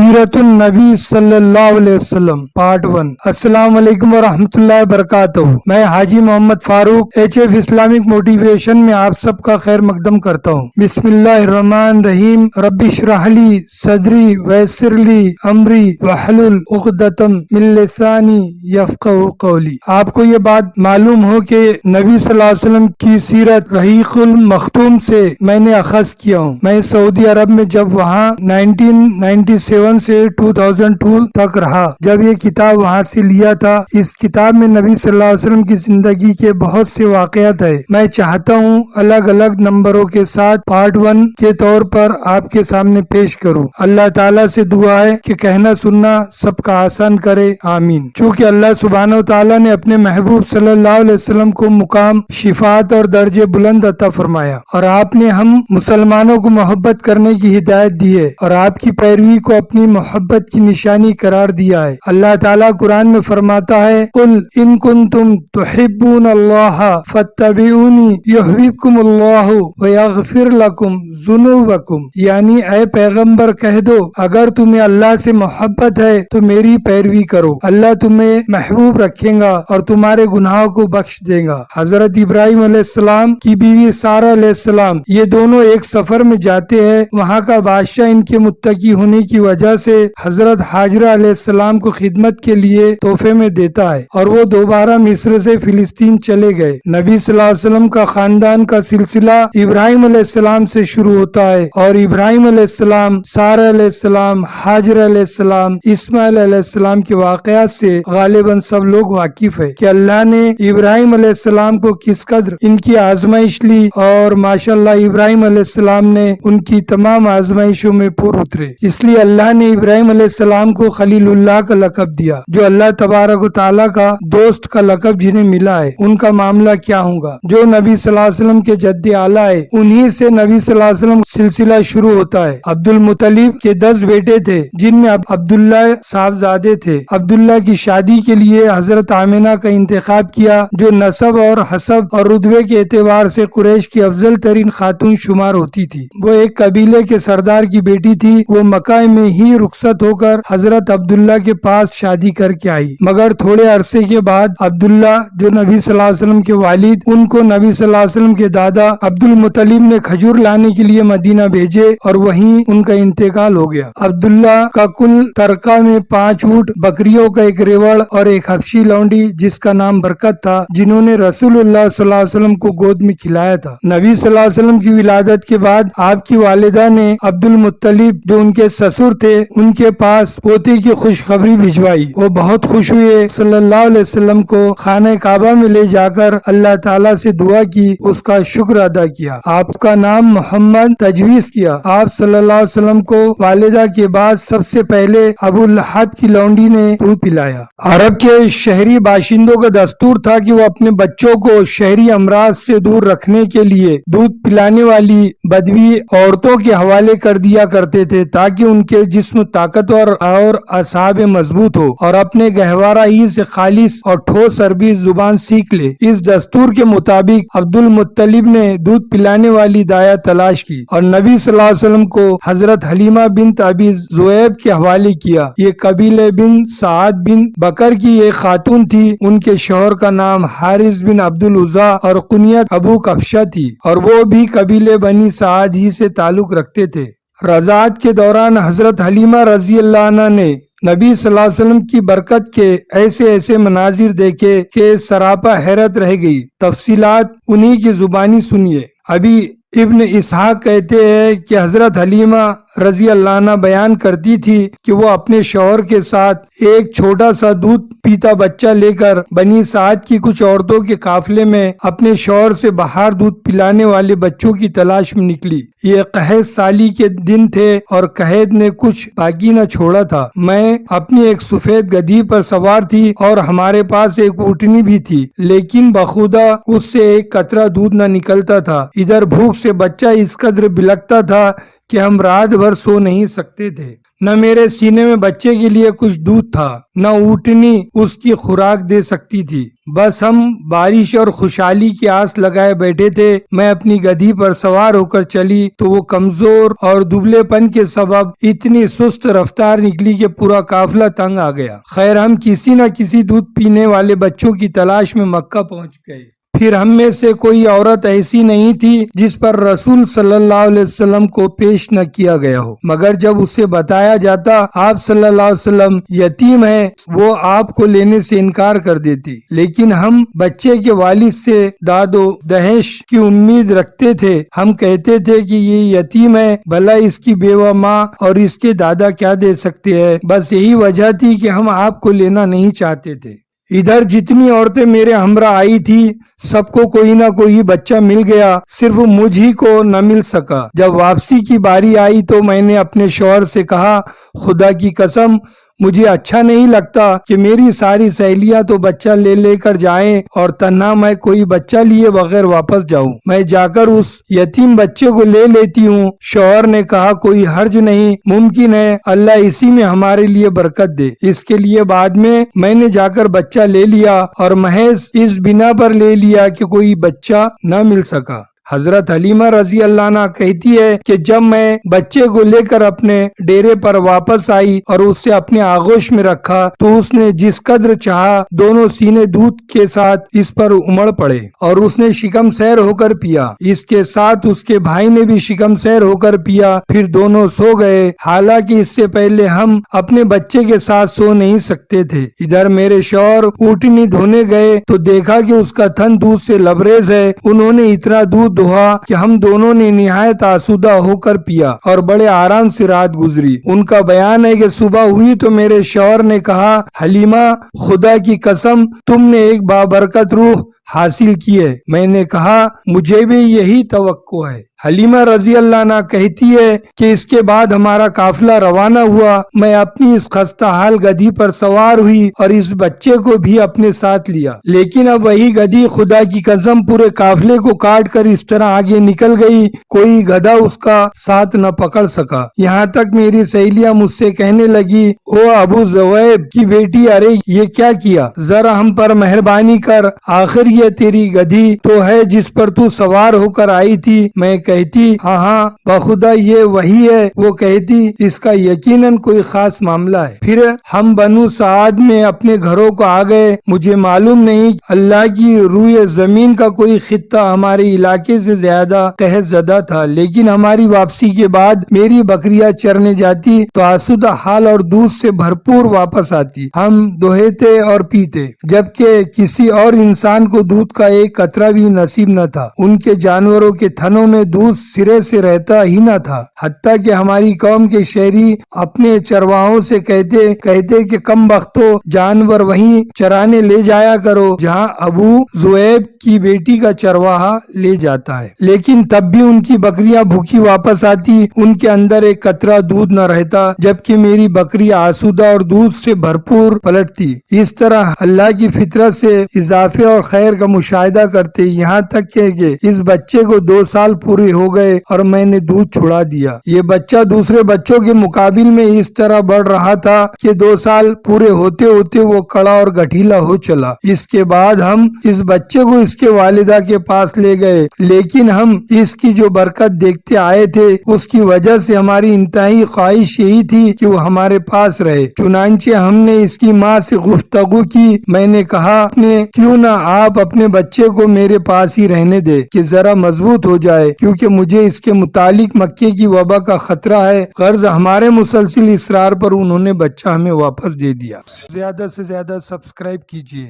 سیرت النبی صلی اللہ علیہ وسلم پارٹ 1۔ السلام علیکم ورحمۃ اللہ وبرکاتہ۔ میں حاجی محمد فاروق HF اسلامک موٹیویشن میں آپ سب کا خیر مقدم کرتا ہوں۔ بسم اللہ الرحمن الرحیم۔ رب اشرح لی صدری ویسر لی امری واحلل عقدۃ من لسانی یفقہوا قولی۔ آپ کو یہ بات معلوم ہو کہ نبی صلی اللہ علیہ وسلم کی سیرت رحیق المختوم سے میں نے اخذ کیا ہوں۔ میں سعودی عرب میں جب وہاں 1997 سے 2002 تک رہا، جب یہ کتاب وہاں سے لیا تھا۔ اس کتاب میں نبی صلی اللہ علیہ وسلم کی زندگی کے بہت سے واقعات ہیں۔ میں چاہتا ہوں الگ الگ نمبروں کے ساتھ پارٹ 1 کے طور پر آپ کے سامنے پیش کروں۔ اللہ تعالیٰ سے دعا ہے کہ کہنا سننا سب کا آسان کرے، آمین۔ چونکہ اللہ سبحانہ و تعالیٰ نے اپنے محبوب صلی اللہ علیہ وسلم کو مقام، شفاعت اور درجے بلند عطا فرمایا، اور آپ نے ہم مسلمانوں کو محبت کرنے کی ہدایت دی ہے اور آپ کی پیروی کو اپنی محبت کی نشانی قرار دیا ہے۔ اللہ تعالیٰ قرآن میں فرماتا ہے، قل ان کنتم تحبون اللہ فاتبعونی یحببکم اللہ ویغفر لکم ذنوبکم، یعنی اے پیغمبر کہہ دو اگر تمہیں اللہ سے محبت ہے تو میری پیروی کرو، اللہ تمہیں محبوب رکھے گا اور تمہارے گناہوں کو بخش دے گا۔ حضرت ابراہیم علیہ السلام کی بیوی سارہ علیہ السلام، یہ دونوں ایک سفر میں جاتے ہیں۔ وہاں کا بادشاہ ان کے متقی ہونے کی وجہ سے حضرت ہاجرہ علیہ السلام کو خدمت کے لیے تحفے میں دیتا ہے، اور وہ دوبارہ مصر سے فلسطین چلے گئے۔ نبی صلی اللہ علیہ وسلم کا خاندان کا سلسلہ ابراہیم علیہ السلام سے شروع ہوتا ہے، اور ابراہیم علیہ السلام، سارہ علیہ السلام، ہاجرہ علیہ السلام، اسماعیل علیہ السلام کے واقعات سے غالباً سب لوگ واقف ہے کہ اللہ نے ابراہیم علیہ السلام کو کس قدر ان کی آزمائش لی، اور ماشاءاللہ ابراہیم علیہ السلام نے ان کی تمام آزمائشوں میں پر اترے۔ اس لیے اللہ نے ابراہیم علیہ السلام کو خلیل اللہ کا لقب دیا، جو اللہ تبارک و تعالیٰ کا دوست کا لقب جنہیں ملا ہے۔ ان کا معاملہ کیا ہوگا؟ جو نبی صلی اللہ علیہ وسلم کے جد اعلیٰ ہے، انہی سے نبی صلی اللہ علیہ وسلم سلسلہ شروع ہوتا ہے۔ عبد المطلب کے 10 بیٹے تھے، جن میں عبداللہ صاحبزادے تھے۔ عبداللہ کی شادی کے لیے حضرت آمنہ کا انتخاب کیا، جو نسب اور حسب اور رتبے کے اعتبار سے قریش کی افضل ترین خاتون شمار ہوتی تھی۔ وہ ایک قبیلے کے سردار کی بیٹی تھی۔ وہ مکہ میں ہی رخصت ہو کر حضرت عبداللہ کے پاس شادی کر کے آئی، مگر تھوڑے عرصے کے بعد عبداللہ جو نبی صلی اللہ علیہ وسلم کے والد، ان کو نبی صلی اللہ علیہ وسلم کے دادا عبد المطلب نے کھجور لانے کے لیے مدینہ بھیجے، اور وہیں ان کا انتقال ہو گیا۔ عبداللہ کا کل ترکہ میں 5 اونٹ، بکریوں کا ایک ریوڑ اور ایک حبشی لونڈی جس کا نام برکت تھا، جنہوں نے رسول اللہ صلی اللہ علیہ وسلم کو گود میں کھلایا تھا۔ نبی صلی اللہ علیہ وسلم کی ولادت کے بعد آپ کی والدہ نے عبد المطلب جو ان کے سسر تھے، ان کے پاس پوتے کی خوشخبری بھجوائی۔ وہ بہت خوش ہوئے، صلی اللہ علیہ وسلم کو خانہ کعبہ میں لے جا کر اللہ تعالیٰ سے دعا کی، اس کا شکر ادا کیا، آپ کا نام محمد تجویز کیا۔ آپ صلی اللہ علیہ وسلم کو والدہ کے بعد سب سے پہلے ابو لہب کی لونڈی نے دودھ پلایا۔ عرب کے شہری باشندوں کا دستور تھا کہ وہ اپنے بچوں کو شہری امراض سے دور رکھنے کے لیے دودھ پلانے والی بدوی عورتوں کے حوالے کر دیا کرتے تھے، تاکہ ان کے جسم طاقتور اور اعصاب مضبوط ہو اور اپنے گہوارہ ہی سے خالص اور ٹھوس عربی زبان سیکھ لے۔ اس دستور کے مطابق عبد المطلب نے دودھ پلانے والی دایا تلاش کی اور نبی صلی اللہ علیہ وسلم کو حضرت حلیمہ بنت ابی ذؤیب کے حوالے کیا۔ یہ قبیلہ بن سعد بن بکر کی ایک خاتون تھی۔ ان کے شوہر کا نام حارث بن عبد العزا اور کنیت ابو کبشہ تھی، اور وہ بھی قبیلے بنی سعد ہی سے تعلق رکھتے تھے۔ رضاعت کے دوران حضرت حلیمہ رضی اللہ عنہا نے نبی صلی اللہ علیہ وسلم کی برکت کے ایسے مناظر دیکھے کہ سراپا حیرت رہ گئی۔ تفصیلات انہی کی زبانی سنیے۔ ابھی ابن اسحاق کہتے ہیں کہ حضرت حلیمہ رضی اللہ عنہ بیان کرتی تھی کہ وہ اپنے شوہر کے ساتھ ایک چھوٹا سا دودھ پیتا بچہ لے کر بنی سعد کی کچھ عورتوں کے قافلے میں اپنے شوہر سے باہر دودھ پلانے والے بچوں کی تلاش میں نکلی۔ یہ قحط سالی کے دن تھے اور قحط نے کچھ باقی نہ چھوڑا تھا۔ میں اپنی ایک سفید گدھی پر سوار تھی اور ہمارے پاس ایک اونٹنی بھی تھی، لیکن بخدا اس سے ایک قطرہ دودھ نہ نکلتا تھا۔ ادھر بھوک سے بچہ اس قدر بلکتا تھا کہ ہم رات بھر سو نہیں سکتے تھے۔ نہ میرے سینے میں بچے کے لیے کچھ دودھ تھا، نہ اونٹنی اس کی خوراک دے سکتی تھی۔ بس ہم بارش اور خوشحالی کی آس لگائے بیٹھے تھے۔ میں اپنی گدھی پر سوار ہو کر چلی تو وہ کمزور اور دبلے پن کے سبب اتنی سست رفتار نکلی کہ پورا قافلہ تنگ آ گیا۔ خیر ہم کسی نہ کسی دودھ پینے والے بچوں کی تلاش میں مکہ پہنچ گئے۔ پھر ہم میں سے کوئی عورت ایسی نہیں تھی جس پر رسول صلی اللہ علیہ وسلم کو پیش نہ کیا گیا ہو، مگر جب اسے بتایا جاتا آپ صلی اللہ علیہ وسلم یتیم ہے، وہ آپ کو لینے سے انکار کر دیتی۔ لیکن ہم بچے کے والد سے داد و دہیش کی امید رکھتے تھے۔ ہم کہتے تھے کہ یہ یتیم ہے، بھلا اس کی بیوہ ماں اور اس کے دادا کیا دے سکتے ہیں۔ بس یہی وجہ تھی کہ ہم آپ کو لینا نہیں چاہتے تھے۔ ادھر جتنی عورتیں میرے ہمراہ آئی تھی سب کو کوئی نہ کوئی بچہ مل گیا، صرف مجھ ہی کو نہ مل سکا۔ جب واپسی کی باری آئی تو میں نے اپنے شوہر سے کہا، خدا کی قسم مجھے اچھا نہیں لگتا کہ میری ساری سہیلیاں تو بچہ لے لے کر جائیں اور تنہا میں کوئی بچہ لیے بغیر واپس جاؤں۔ میں جا کر اس یتیم بچے کو لے لیتی ہوں۔ شوہر نے کہا کوئی حرج نہیں، ممکن ہے اللہ اسی میں ہمارے لیے برکت دے۔ اس کے لیے بعد میں نے جا کر بچہ لے لیا اور محض اس بنا پر لے لیا کہ کوئی بچہ نہ مل سکا۔ حضرت حلیمہ رضی اللہ عنہ کہتی ہے کہ جب میں بچے کو لے کر اپنے ڈیرے پر واپس آئی اور اسے اپنے آغوش میں رکھا تو اس نے جس قدر چاہا دونوں سینے دودھ کے ساتھ اس پر امڑ پڑے اور اس نے شکم سیر ہو کر پیا۔ اس کے ساتھ اس کے بھائی نے بھی شکم سیر ہو کر پیا، پھر دونوں سو گئے۔ حالانکہ اس سے پہلے ہم اپنے بچے کے ساتھ سو نہیں سکتے تھے۔ ادھر میرے شوہر اونٹنی دھونے گئے تو دیکھا کہ اس کا تھن دودھ سے لبریز ہے۔ انہوں نے اتنا دودھ دہا کہ ہم دونوں نے نہایت آسودہ ہو کر پیا اور بڑے آرام سے رات گزری۔ ان کا بیان ہے کہ صبح ہوئی تو میرے شوہر نے کہا، حلیمہ خدا کی قسم تم نے ایک بابرکت روح حاصل کی ہے۔ میں نے کہا مجھے بھی یہی توقع ہے۔ حلیمہ رضی اللہ عنہ کہتی ہے کہ اس کے بعد ہمارا قافلہ روانہ ہوا۔ میں اپنی اس خستہ حال گدھی پر سوار ہوئی اور اس بچے کو بھی اپنے ساتھ لیا، لیکن اب وہی گدھی خدا کی قسم پورے قافلے کو کاٹ کر اس طرح آگے نکل گئی، کوئی گدھا اس کا ساتھ نہ پکڑ سکا۔ یہاں تک میری سہیلیاں مجھ سے کہنے لگی، او ابو زویب کی بیٹی، ارے یہ کیا کیا، ذرا ہم پر مہربانی کر، آخر یہ تیری گدھی تو ہے جس پر تو سوار ہو کر آئی تھی۔ میں کہتی ہاں بخدا یہ وہی ہے۔ وہ کہتی اس کا یقیناً کوئی خاص معاملہ ہے۔ پھر ہم بنو سعد میں اپنے گھروں کو آ گئے۔ مجھے معلوم نہیں اللہ کی روئے زمین کا کوئی خطہ ہمارے علاقے سے زیادہ تہذ زدہ تھا، لیکن ہماری واپسی کے بعد میری بکریاں چرنے جاتی تو آسودہ حال اور دودھ سے بھرپور واپس آتی۔ ہم دوہتے اور پیتے، جبکہ کسی اور انسان کو دودھ کا ایک قطرہ بھی نصیب نہ تھا۔ ان کے جانوروں کے تھنوں میں دودھ سرے سے رہتا ہی نہ تھا، حتیٰ کہ ہماری قوم کے شہری اپنے چرواہوں سے کہتے کہ کم بختو جانور وہیں چرانے لے جایا کرو جہاں ابو زویب کی بیٹی کا چرواہا لے جاتا ہے، لیکن تب بھی ان کی بکریاں بھوکی واپس آتی، ان کے اندر ایک قطرہ دودھ نہ رہتا، جبکہ میری بکری آسودہ اور دودھ سے بھرپور پلٹتی۔ اس طرح اللہ کی فطرت سے اضافے اور خیر کا مشاہدہ کرتے، یہاں تک کہ اس بچے کو 2 سال پورے ہو گئے اور میں نے دودھ چھڑا دیا۔ یہ بچہ دوسرے بچوں کے مقابل میں اس طرح بڑھ رہا تھا کہ 2 سال پورے ہوتے ہوتے وہ کڑا اور گٹھیلا ہو چلا۔ اس کے بعد ہم اس بچے کو اس کے والدہ کے پاس لے گئے، لیکن ہم اس کی جو برکت دیکھتے آئے تھے اس کی وجہ سے ہماری انتہائی خواہش یہی تھی کہ وہ ہمارے پاس رہے۔ چنانچہ ہم نے اس کی ماں سے گفتگو کی۔ میں نے کہا کیوں نہ آپ اپنے بچے کو میرے پاس ہی رہنے دے کہ ذرا مضبوط ہو جائے، کیونکہ مجھے اس کے متعلق مکے کی وبا کا خطرہ ہے۔ غرض ہمارے مسلسل اصرار پر انہوں نے بچہ ہمیں واپس دے دیا۔ زیادہ سے زیادہ سبسکرائب کیجیے۔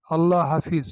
اللہ حافظ۔